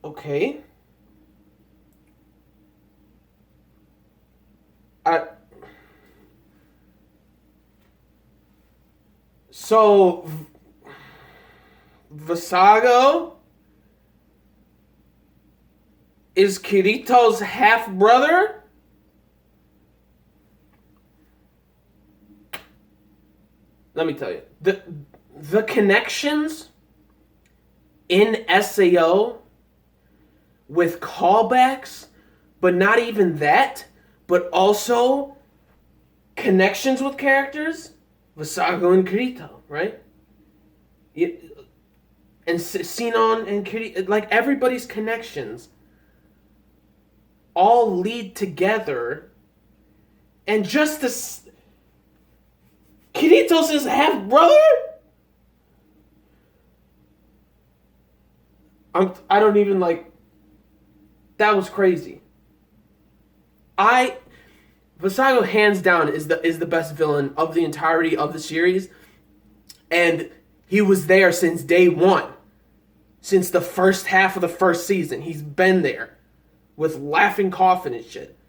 Okay. I so Visago is Kirito's half brother? Let me tell you. The connections in SAO with callbacks, but not even that, but also connections with characters, Visago and Kirito, right? And Sinon and Kirito, like everybody's connections all lead together, and just this Kirito's his half brother? I don't even like. That was crazy. Visago hands down is the best villain of the entirety of the series, and he was there since day one, since the first half of the first season. He's been there with Laughing Coffin and shit.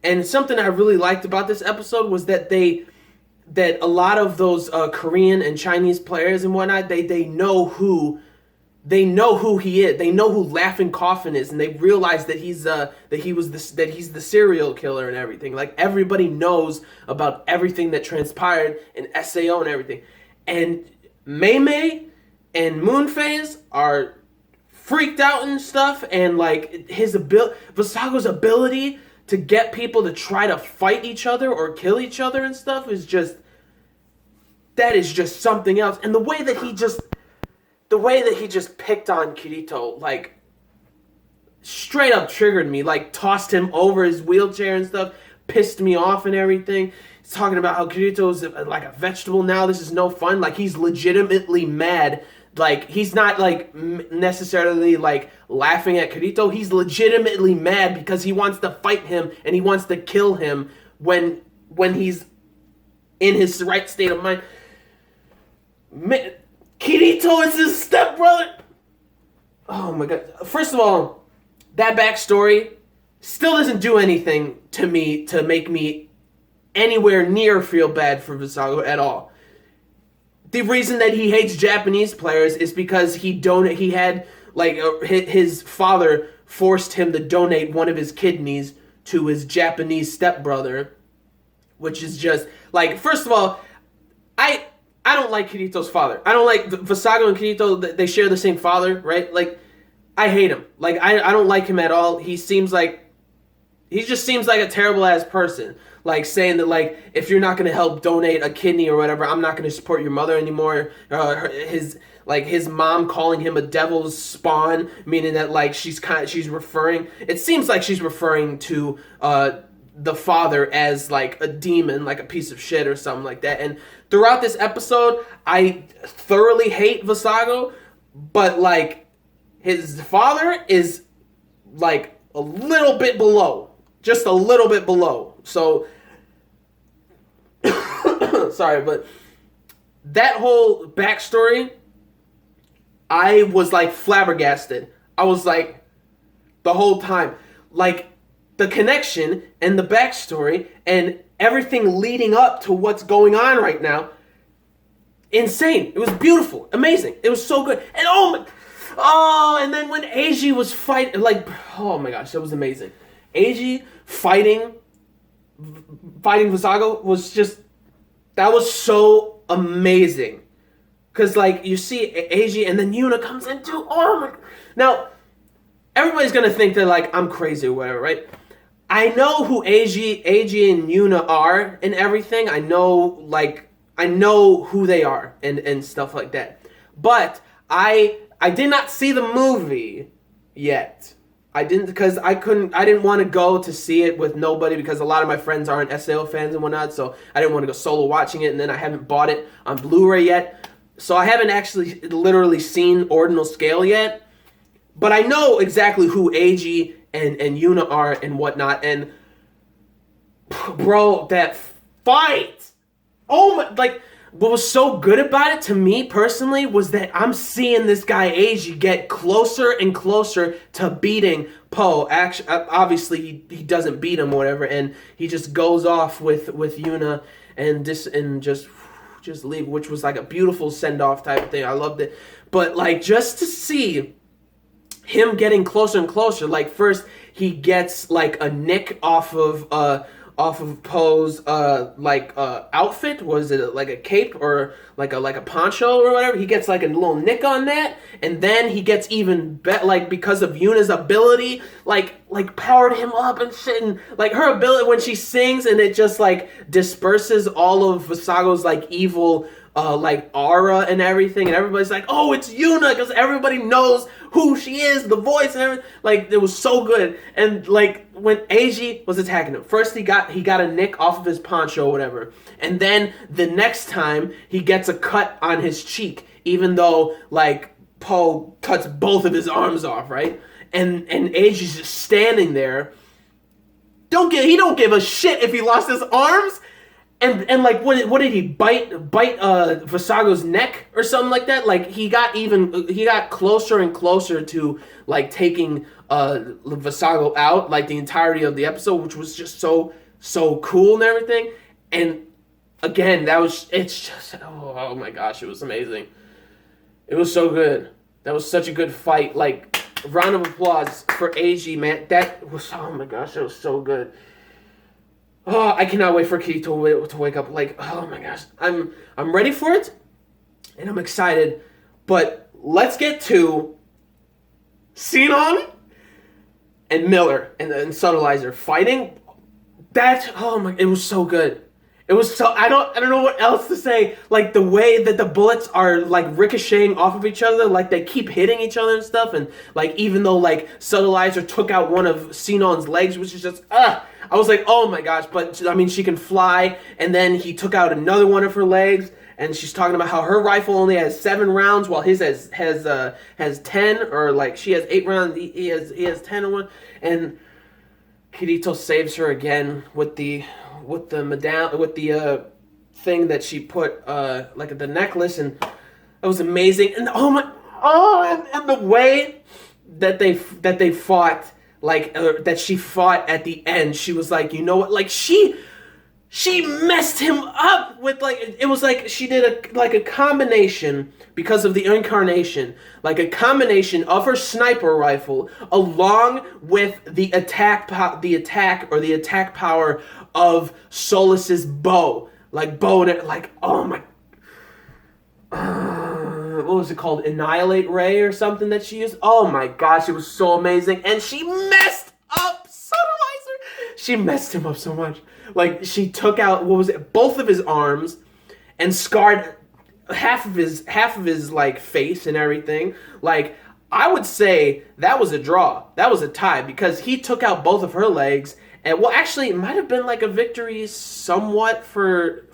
And something I really liked about this episode was that that a lot of those Korean and Chinese players and whatnot, they know who he is. They know who Laughing Coffin is, and they realize that he's the serial killer and everything. Like everybody knows about everything that transpired in SAO and everything. And Mei Mei and Moonphase are freaked out and stuff, and like Visago's ability to get people to try to fight each other or kill each other and stuff is just something else. And the way that he just picked on Kirito, like, straight up triggered me. Like, tossed him over his wheelchair and stuff, pissed me off and everything. He's talking about how Kirito's like a vegetable now. This is no fun. Like, he's legitimately mad. Like, he's not, like, necessarily, like, laughing at Kirito. He's legitimately mad because he wants to fight him and he wants to kill him when he's in his right state of mind. Kirito is his stepbrother. Oh my god. First of all, that backstory still doesn't do anything to me to make me anywhere near feel bad for Visago at all. The reason that he hates Japanese players is because he had like his father forced him to donate one of his kidneys to his Japanese stepbrother, which is just like, first of all, I don't like Kirito's father. I don't like Visago and Kirito. They share the same father, right? Like, I hate him. Like, I don't like him at all. He just seems like a terrible ass person. Like, saying that, like, if you're not gonna help donate a kidney or whatever, I'm not gonna support your mother anymore. His mom calling him a devil's spawn, meaning that like it seems like she's referring to the father as like a demon, like a piece of shit or something like that. And throughout this episode, I thoroughly hate Visago, but like his father is like a little bit below, just a little bit below. So sorry, but that whole backstory, I was like flabbergasted. I was like, the whole time, like, the connection and the backstory and everything leading up to what's going on right now, insane. It was beautiful, amazing. It was so good. And and then when Eiji was fighting, like, oh my gosh, that was amazing. Eiji fighting Visago was just, that was so amazing. Because, like, you see Eiji and then Yuna comes in too. Oh my. Now, everybody's going to think that, like, I'm crazy or whatever, right? I know who Eiji and Yuna are and everything. I know who they are and stuff like that. But I did not see the movie yet. I didn't, because I didn't want to go to see it with nobody, because a lot of my friends aren't SAO fans and whatnot, so I didn't want to go solo watching it, and then I haven't bought it on Blu-ray yet. So I haven't actually literally seen Ordinal Scale yet. But I know exactly who Eiji and Yuna are and whatnot. And bro, that fight! Oh my, like, what was so good about it to me personally was that I'm seeing this guy Eiji get closer and closer to beating Poe. Actually, obviously he doesn't beat him or whatever, and he just goes off with Yuna and just leave, which was like a beautiful send off type of thing. I loved it, but like just to see him getting closer and closer. Like first he gets like a nick off of Poe's outfit. Was it like a cape or like a poncho or whatever? He gets like a little nick on that, and then he gets even like because of Yuna's ability, like powered him up and shit, and like her ability when she sings and it just like disperses all of Visago's like evil like aura and everything, and everybody's like, oh, it's Yuna, because everybody knows who she is, the voice and everything. Like it was so good. And like when Eiji was attacking him, first he got a nick off of his poncho or whatever, and then the next time he gets a cut on his cheek, even though like Poe cuts both of his arms off, right? And Eiji's just standing there. He don't give a shit if he lost his arms. And like what did he bite Visago's neck or something like that? Like he got closer and closer to like taking Visago out like the entirety of the episode, which was just so cool and everything. And again, it's just oh my gosh, it was amazing. It was so good. That was such a good fight. Like round of applause for Eiji, man. That was oh my gosh, that was so good. Oh, I cannot wait for Kirito to wake up. Like, oh my gosh, I'm ready for it, and I'm excited. But let's get to Sinon and Miller and Sōdo Āto fighting. It was so good. It was so I don't know what else to say. Like the way that the bullets are like ricocheting off of each other, like they keep hitting each other and stuff, and like even though like Sōdo Āto took out one of Sinon's legs, which is just I was like, oh my gosh, but I mean she can fly, and then he took out another one of her legs, and she's talking about how her rifle only has 7 rounds while his has 10, or like she has 8 rounds, he has 10 or one, and Kirito saves her again with the thing that she put like the necklace, and it was amazing. And and the way that they fought, like that she fought at the end, she was like, you know what, like she messed him up with like it was like she did a combination because of the incarnation, like a combination of her sniper rifle along with the attack power of Solus's bow, like oh my, what was it called, Annihilate Ray or something that she used. Oh my gosh, it was so amazing, and she messed up She messed him up so much. Like she took out both of his arms, and scarred half of his like face and everything. Like I would say that was a draw. That was a tie because he took out both of her legs. And well, actually, it might have been like a victory somewhat for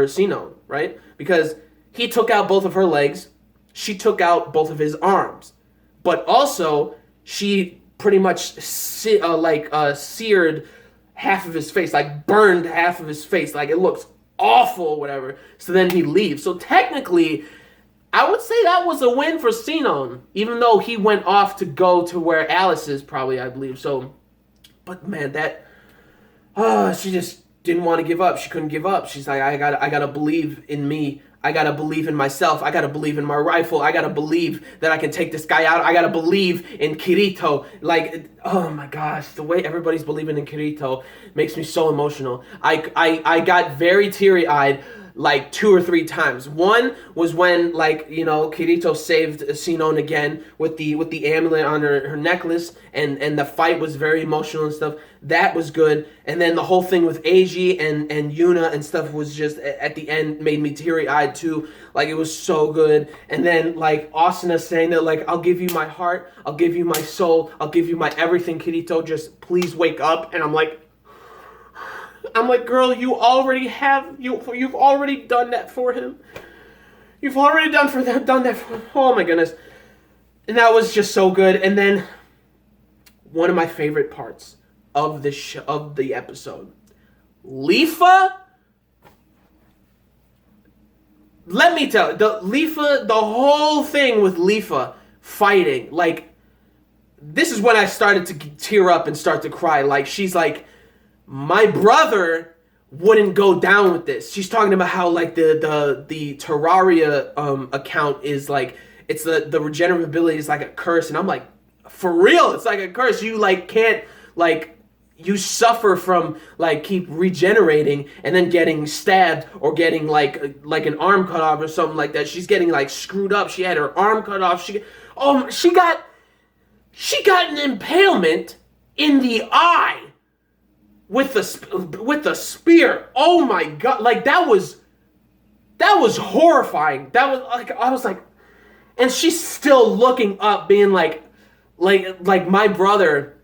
Sinon, right? Because he took out both of her legs, she took out both of his arms, but also she pretty much seared half of his face, like burned half of his face, like it looks awful, whatever. So then he leaves. So technically, I would say that was a win for Sinon, even though he went off to go to where Alice is, probably, I believe. So, but man, that she just didn't want to give up. She couldn't give up. She's like, I gotta believe in me. I gotta believe in myself. I gotta believe in my rifle. I gotta believe that I can take this guy out. I gotta believe in Kirito. Like, oh my gosh, the way everybody's believing in Kirito makes me so emotional. I got very teary-eyed like 2 or 3 times. One was when, like, you know, Kirito saved Sinon again with the amulet on her necklace, and the fight was very emotional and stuff. That was good. And then the whole thing with Eiji and Yuna and stuff was just, at the end, made me teary-eyed too. Like, it was so good. And then, like, Asuna saying that, like, I'll give you my heart, I'll give you my soul, I'll give you my everything, Kirito, just please wake up. And I'm like, girl, you've already done that for him. You've already done that for him. Oh my goodness. And that was just so good. And then one of my favorite parts of the episode, Leafa let me tell you, the whole thing with Leafa fighting, like, this is when I started to tear up and start to cry. Like, she's like, my brother wouldn't go down with this. She's talking about how, like, the Terraria account is like, it's the regenerative ability is like a curse, and I'm like, for real, it's like a curse. You like can't like you suffer from like keep regenerating and then getting stabbed or getting like an arm cut off or something like that. She's getting like screwed up. She had her arm cut off. She got an impalement in the eye with the spear. Oh my god! Like that was horrifying. That was like I was like, and she's still looking up, being like my brother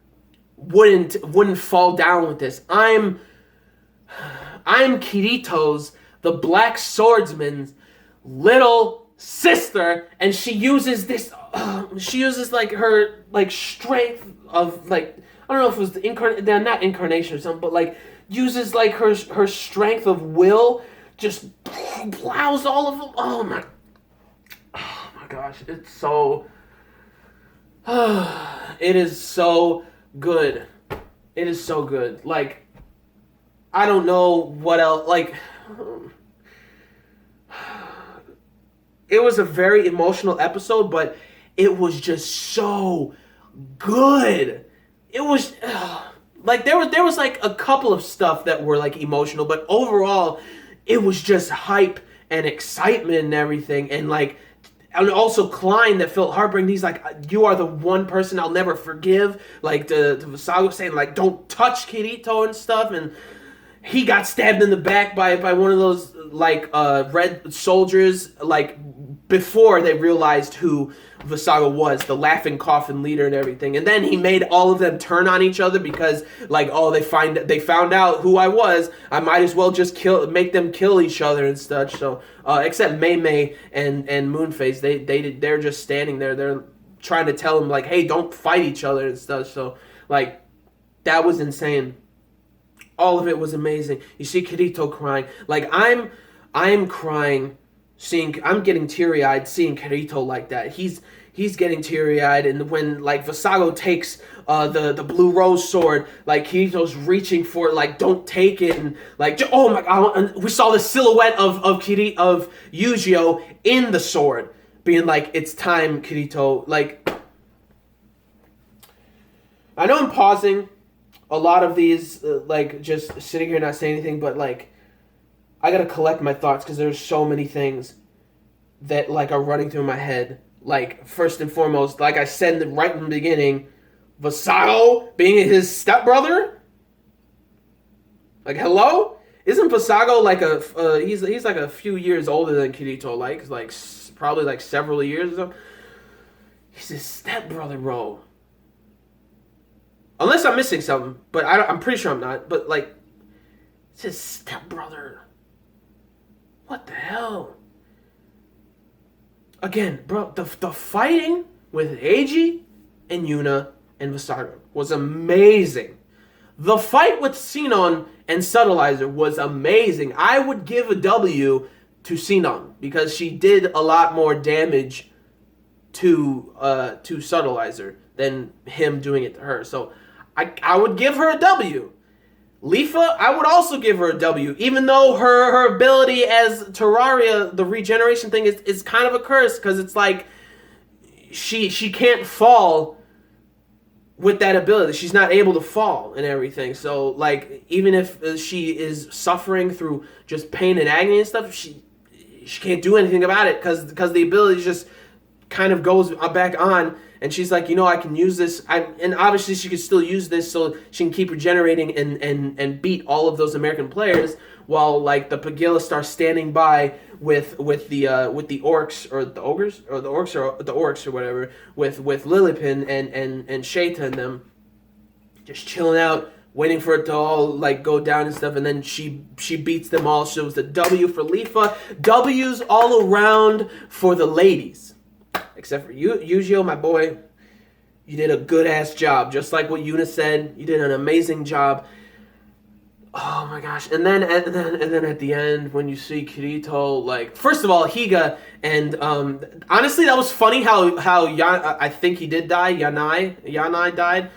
wouldn't fall down with this. I'm Kirito's, the black swordsman's little sister, and she uses this. She uses like her like strength of like I don't know if it was not incarnation or something, but like uses like her strength of will, just plows all of them. Oh my gosh, it's so. It is so good. It is so good. Like, I don't know what else. Like, it was a very emotional episode, but it was just so good. It was like there was like a couple of stuff that were like emotional, but overall, it was just hype and excitement and everything, and like. And also Klein that felt heartbreaking. He's like, you are the one person I'll never forgive. Like to Visago saying like, don't touch Kirito and stuff. And he got stabbed in the back by one of those like red soldiers. Like before they realized who Visago was, the laughing coffin leader and everything. And then he made all of them turn on each other because like, oh, they found out who I was. I might as well just make them kill each other and such. So except Mei Mei and Moonface, they're just standing there. They're trying to tell him like, hey, don't fight each other and stuff. So like that was insane. All of it was amazing. You see Kirito crying. Like I'm crying. I'm getting teary-eyed seeing Kirito like that. He's getting teary-eyed, and when like Visago takes the blue rose sword, like Kirito's reaching for it, like don't take it, and like oh my god, and we saw the silhouette of Yujio in the sword, being like it's time, Kirito. Like I know I'm pausing a lot of these, like just sitting here not saying anything, but like. I gotta collect my thoughts because there's so many things that like are running through my head. Like first and foremost, like I said right in the beginning, Visago being his stepbrother. Like hello, isn't Visago like he's like a few years older than Kirito? Like probably like several years or something. He's his stepbrother, bro. Unless I'm missing something, but I'm pretty sure I'm not. But like, it's his stepbrother. What the hell? Again, bro, the fighting with Eiji and Yuna and Visago was amazing. The fight with Sinon and Subtleizer was amazing. I would give a W to Sinon because she did a lot more damage to Subtleizer than him doing it to her. So I would give her a W. Leafa, I would also give her a W, even though her ability as Terraria, the regeneration thing, is kind of a curse, because it's like she can't fall with that ability. She's not able to fall and everything. So like even if she is suffering through just pain and agony and stuff, she can't do anything about it because the ability just kind of goes back on. And she's like, I can use this. And obviously she can still use this so she can keep regenerating and beat all of those American players, while like the Pagilla starts standing by with the orcs or the ogres or the orcs or whatever with Lilipin and Sheita and them just chilling out, waiting for it to all like go down and stuff. And then she beats them all. So it was the W for Leafa. W's all around for the ladies. Except for you, Yujio, my boy, you did a good-ass job. Just like what Yuna said, you did an amazing job. Oh my gosh! And then at the end, when you see Kirito, like first of all, Higa, and honestly, that was funny how I think he did die. Yanai died.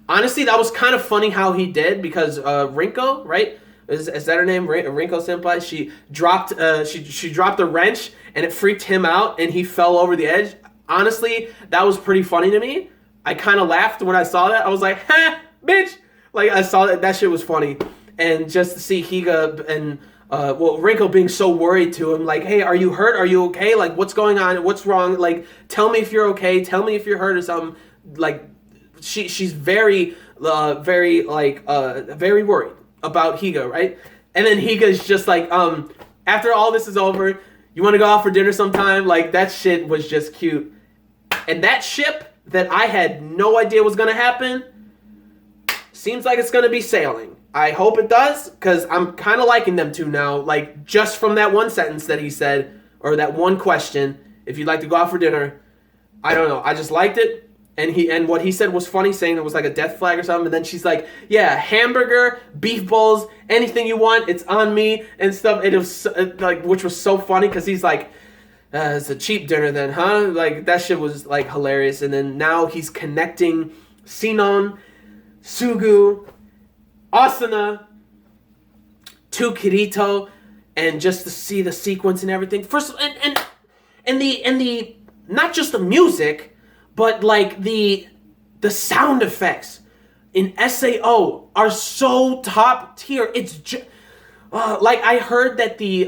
Honestly, that was kind of funny how he did because Rinko, right? Is that her name? Rinko Senpai. She dropped she dropped a wrench and it freaked him out and he fell over the edge. Honestly, that was pretty funny to me. I kind of laughed when I saw that. I was like, "Ha, bitch!" Like I saw that shit was funny. And just to see Higa and Rinko being so worried to him, like, hey, are you hurt? Are you okay? Like, what's going on? What's wrong? Like, tell me if you're okay. Tell me if you're hurt or something. Like, she's very worried about Higa, right? And then Higa's just like, after all this is over, you want to go out for dinner sometime? Like, that shit was just cute. And that ship that I had no idea was gonna happen seems like it's gonna be sailing. I hope it does, because I'm kind of liking them two now. Like, just from that one sentence that he said, or that one question, if you'd like to go out for dinner, I don't know. I just liked it. And what he said was funny, saying it was like a death flag or something. And then she's like, yeah, hamburger, beef bowls, anything you want, it's on me, and stuff. It was, like, which was so funny, because he's like, it's a cheap dinner then, huh? Like, that shit was, like, hilarious. And then now he's connecting Sinon, Sugu, Asuna to Kirito, and just to see the sequence and everything. First, and the not just the music, but like the sound effects in SAO are so top tier. It's like I heard that the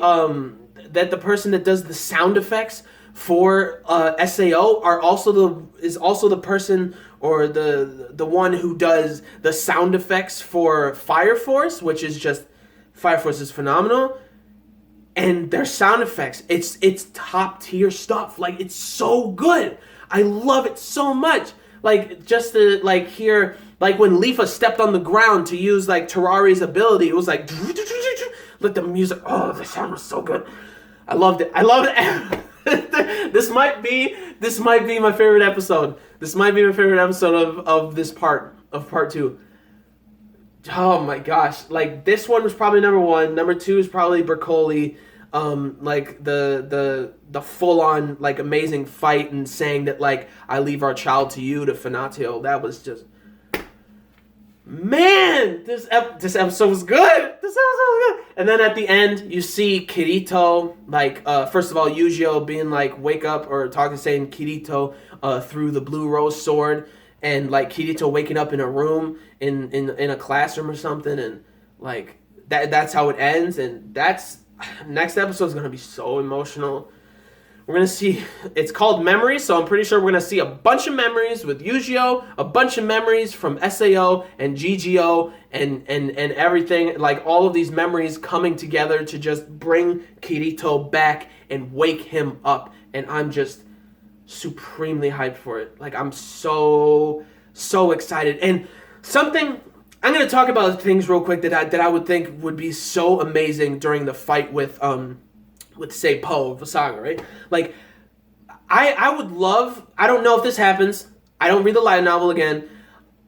person that does the sound effects for SAO is also the person or the one who does the sound effects for Fire Force, which is just Fire Force is phenomenal. And their sound effects, it's top tier stuff. Like, it's so good. I love it so much. Like, just to like hear, like when Leafa stepped on the ground to use like Terrari's ability, it was like like the music. Oh, the sound was so good. I loved it. This might be my favorite episode. This might be my favorite episode of this part two. Oh my gosh! Like, this one was probably number one. Number two is probably Bercoli. Like the full on like amazing fight and saying that like I leave our child to you to Fanatio. That was just, man. This episode was good. This episode was good. And then at the end, you see Kirito, like, first of all, Yujiro being like, wake up, or saying Kirito through the blue rose sword, and like Kirito waking up in a room in a classroom or something, and like that's how it ends. And next episode is gonna be so emotional. We're gonna see, it's called Memories, so I'm pretty sure we're gonna see a bunch of memories with Yujiro, a bunch of memories from SAO and GGO and everything, like all of these memories coming together to just bring Kirito back and wake him up. And I'm just supremely hyped for it. Like, I'm so excited. And something, I'm gonna talk about things real quick that I would think would be so amazing during the fight with say Poe Visaga, right? Like, I would love, I don't know if this happens, I don't read the light novel again,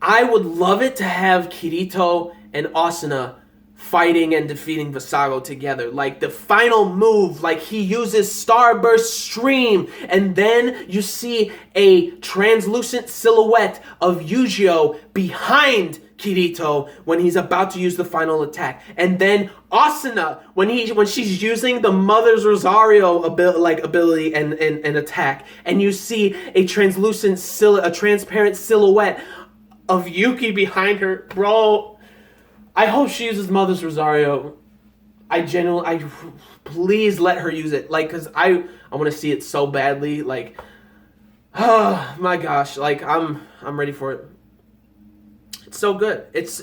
I would love it to have Kirito and Asuna fighting and defeating Visago together. Like, the final move, like he uses Starburst Stream, and then you see a translucent silhouette of Yujiro behind Kirito when he's about to use the final attack, and then Asuna when she's using the Mother's Rosario ability and attack, and you see a transparent silhouette of Yuki behind her. Bro, I hope she uses Mother's Rosario. Please let her use it, like, cause I want to see it so badly. Like, oh my gosh, like I'm ready for it. It's so good. It's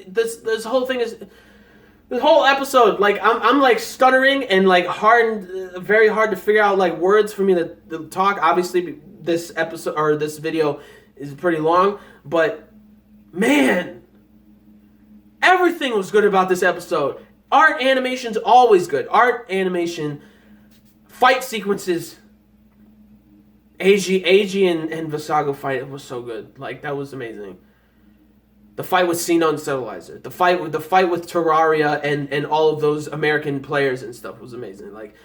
this whole thing is, this whole episode, like I'm like stuttering and like very hard to figure out like words for me to talk. Obviously, this episode or this video is pretty long, but man, everything was good about this episode. Art animation's always good. Art animation, fight sequences. Eiji and Visago fight, it was so good. Like, that was amazing. The fight with Sino and Civilizer. The fight with Terraria and all of those American players and stuff was amazing. Like,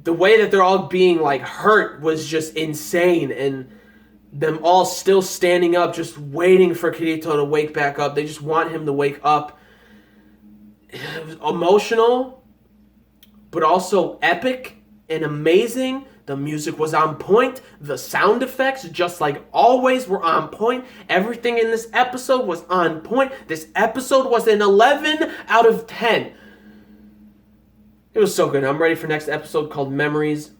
the way that they're all being, like, hurt was just insane. And them all still standing up, just waiting for Kirito to wake back up. They just want him to wake up. It was emotional, but also epic and amazing. The music was on point. The sound effects, just like always, were on point. Everything in this episode was on point. This episode was an 11 out of 10. It was so good. I'm ready for next episode called Memories.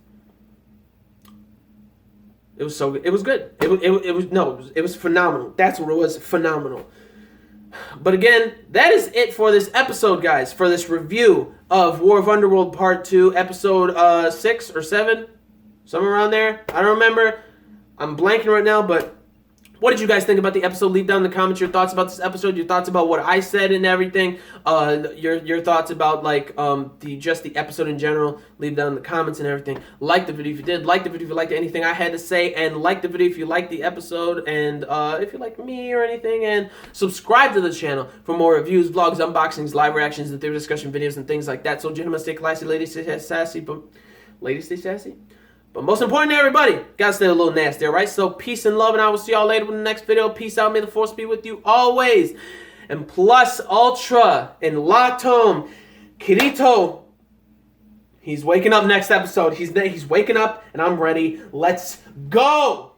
It was so good. It was good. It was phenomenal. That's what it was. Phenomenal. But again, that is it for this episode, guys. For this review of War of Underworld Part 2, Episode 6 or 7. Somewhere around there. I don't remember. I'm blanking right now, but what did you guys think about the episode? Leave down in the comments your thoughts about this episode, your thoughts about what I said and everything, your thoughts about like the episode in general. Leave down in the comments and everything. Like the video if you did. Like the video if you liked anything I had to say, and like the video if you liked the episode, and if you like me or anything, and subscribe to the channel for more reviews, vlogs, unboxings, live reactions, and theory discussion videos and things like that. So gentlemen, stay classy, ladies stay sassy, but most importantly, everybody, gotta stay a little nasty, alright? So, peace and love, and I will see y'all later with the next video. Peace out, may the force be with you always. And plus, ultra, in Latom, Kirito, he's waking up next episode. He's waking up, and I'm ready. Let's go!